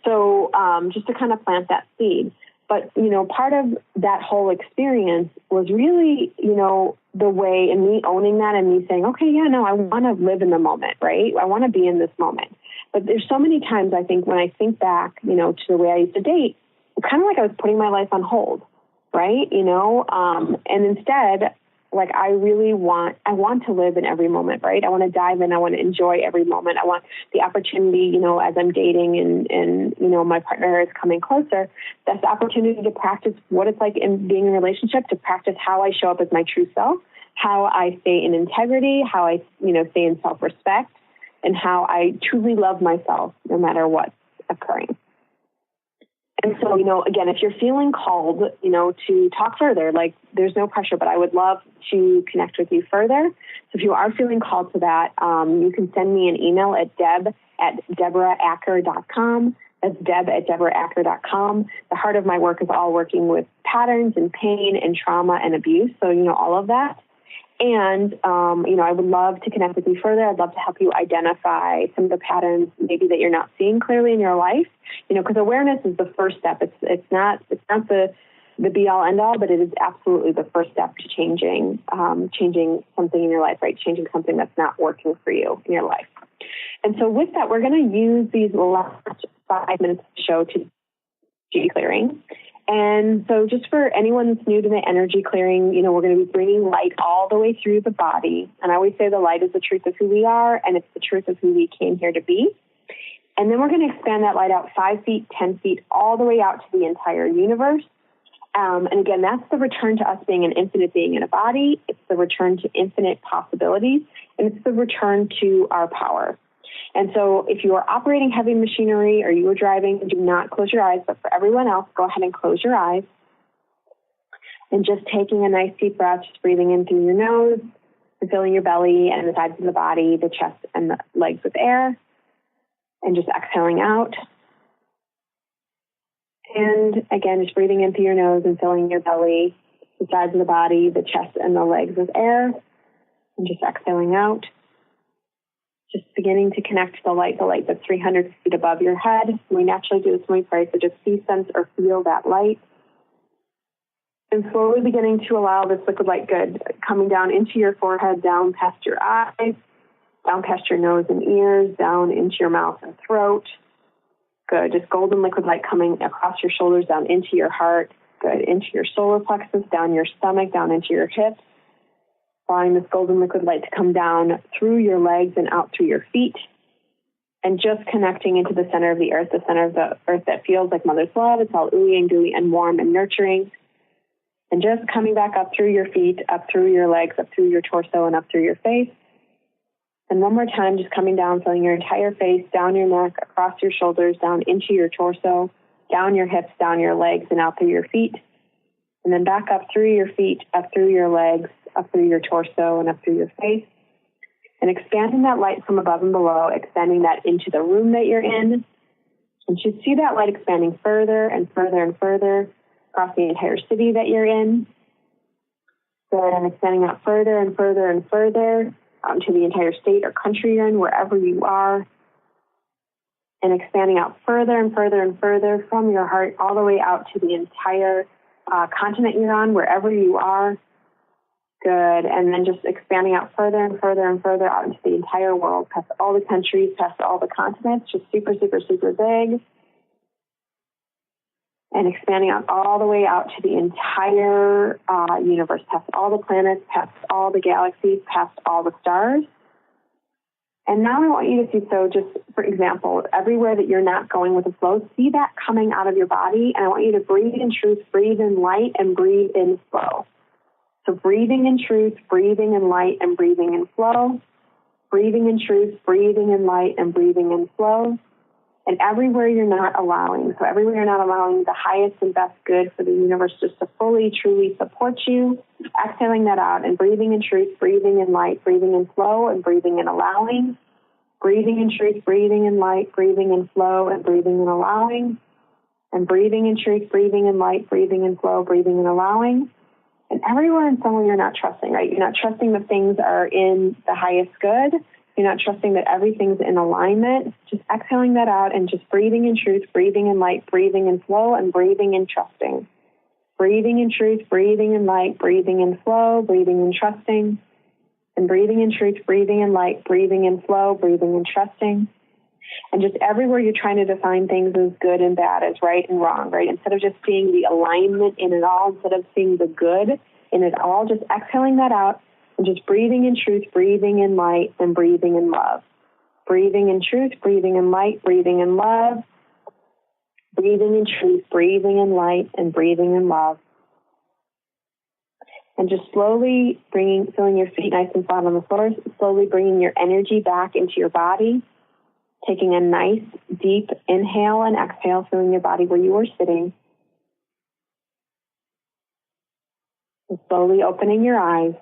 So just to kind of plant that seed. But, part of that whole experience was really, the way, and me owning that and me saying, okay, yeah, no, I want to live in the moment, right? I want to be in this moment. But there's so many times I think when I think back, to the way I used to date, kind of like I was putting my life on hold, right? And instead, I want to live in every moment, right? I want to dive in. I want to enjoy every moment. I want the opportunity, as I'm dating and my partner is coming closer, that's the opportunity to practice what it's like in being in a relationship, to practice how I show up as my true self, how I stay in integrity, how I, stay in self-respect, and how I truly love myself no matter what's occurring. And so, again, if you're feeling called, to talk further, like there's no pressure, but I would love to connect with you further. So if you are feeling called to that, you can send me an email at deb@deboraacker.com. That's deb@deboraacker.com. The heart of my work is all working with patterns and pain and trauma and abuse. So, all of that. And, I would love to connect with you further. I'd love to help you identify some of the patterns maybe that you're not seeing clearly in your life, because awareness is the first step. It's not the be all end all, but it is absolutely the first step to changing something in your life, right? Changing something that's not working for you in your life. And so with that, we're going to use these last 5 minutes of the show to do clearing. And so just for anyone that's new to the energy clearing, we're going to be bringing light all the way through the body. And I always say the light is the truth of who we are, and it's the truth of who we came here to be. And then we're going to expand that light out 5 feet, 10 feet, all the way out to the entire universe. And again, that's the return to us being an infinite being in a body. It's the return to infinite possibilities, and it's the return to our power. And so if you are operating heavy machinery or you are driving, do not close your eyes. But for everyone else, go ahead and close your eyes. And just taking a nice deep breath, just breathing in through your nose and filling your belly and the sides of the body, the chest and the legs with air. And just exhaling out. And again, just breathing in through your nose and filling your belly, the sides of the body, the chest and the legs with air. And just exhaling out. Just beginning to connect to the light that's 300 feet above your head. We naturally do this when we pray, so just see, sense, or feel that light. And slowly beginning to allow this liquid light coming down into your forehead, down past your eyes, down past your nose and ears, down into your mouth and throat. Good. Just golden liquid light coming across your shoulders, down into your heart. Good. Into your solar plexus, down your stomach, down into your hips. Allowing this golden liquid light to come down through your legs and out through your feet. And just connecting into the center of the earth that feels like mother's love. It's all ooey and gooey and warm and nurturing. And just coming back up through your feet, up through your legs, up through your torso, and up through your face. And one more time, just coming down, filling your entire face, down your neck, across your shoulders, down into your torso, down your hips, down your legs, and out through your feet. And then back up through your feet, up through your legs, up through your torso, and up through your face. And expanding that light from above and below, extending that into the room that you're in. And you see that light expanding further and further and further across the entire city that you're in. Good, and expanding out further and further and further out into the entire state or country you're in, wherever you are. And expanding out further and further and further from your heart all the way out to the entire continent you're on, wherever you are. Good. And then just expanding out further and further and further out into the entire world, past all the countries, past all the continents, just super, super, super big. And expanding out all the way out to the entire universe, past all the planets, past all the galaxies, past all the stars. And now I want you to see, so just for example, everywhere that you're not going with the flow, see that coming out of your body. And I want you to breathe in truth, breathe in light, and breathe in flow. So breathing in truth, breathing in light, and breathing in flow. Breathing in truth, breathing in light, and breathing in flow. And everywhere you're not allowing, so everywhere you're not allowing the highest and best good for the universe just to fully, truly support you, exhaling that out and breathing in truth, breathing in light, breathing in flow, and breathing in allowing. Breathing in truth, breathing in light, breathing in flow, and breathing in allowing. And breathing in truth, breathing in light, breathing in flow, breathing in allowing. And everywhere and somewhere you're not trusting, right? You're not trusting that things are in the highest good. You're not trusting that everything's in alignment. Just exhaling that out and just breathing in truth, breathing in light, breathing in flow, and breathing in trusting. Breathing in truth, breathing in light, breathing in flow, breathing in trusting. And breathing in truth, breathing in light, breathing in flow, breathing in trusting. And just everywhere you're trying to define things as good and bad, as right and wrong, right? Instead of just seeing the alignment in it all, instead of seeing the good in it all, just exhaling that out and just breathing in truth, breathing in light, and breathing in love. Breathing in truth, breathing in light, breathing in love. Breathing in truth, breathing in light, and breathing in love. And just slowly feeling your feet nice and flat on the floor, slowly bringing your energy back into your body, taking a nice deep inhale and exhale, feeling your body where you were sitting. And slowly opening your eyes.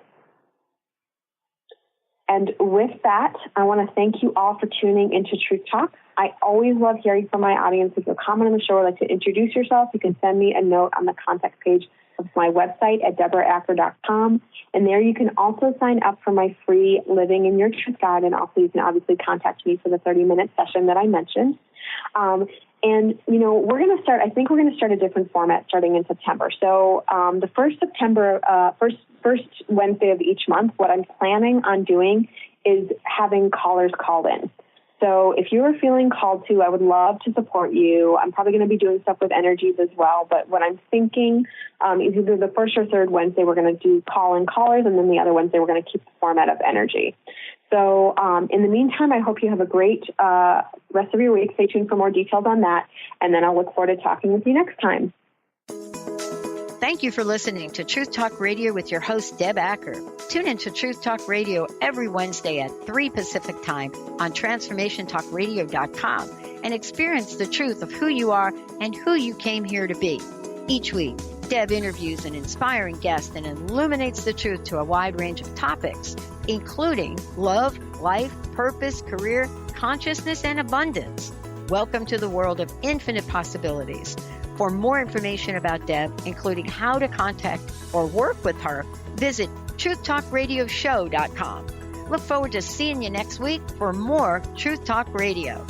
And with that, I want to thank you all for tuning into Truth Talk. I always love hearing from my audience. If you'll comment on the show or like to introduce yourself, you can send me a note on the contact page of my website at deboraacker.com. And there you can also sign up for my free Living in Your Truth Guide. And also you can obviously contact me for the 30-minute session that I mentioned. And, you know, we're going to start a different format starting in September. So the first Wednesday of each month, what I'm planning on doing is having callers call in. So if you are feeling called to, I would love to support you. I'm probably going to be doing stuff with energies as well. But what I'm thinking is either the first or third Wednesday, we're going to do call-in callers, and then the other Wednesday, we're going to keep the format of energy. So in the meantime, I hope you have a great rest of your week. Stay tuned for more details on that. And then I'll look forward to talking with you next time. Thank you for listening to Truth Talk Radio with your host, Deb Acker. Tune in to Truth Talk Radio every Wednesday at 3 Pacific Time on TransformationTalkRadio.com and experience the truth of who you are and who you came here to be. Each week, Deb interviews an inspiring guest and illuminates the truth to a wide range of topics, including love, life, purpose, career, consciousness, and abundance. Welcome to the world of infinite possibilities. For more information about Deb, including how to contact or work with her, visit truth-talk-radio-show.com. Look forward to seeing you next week for more Truth Talk Radio.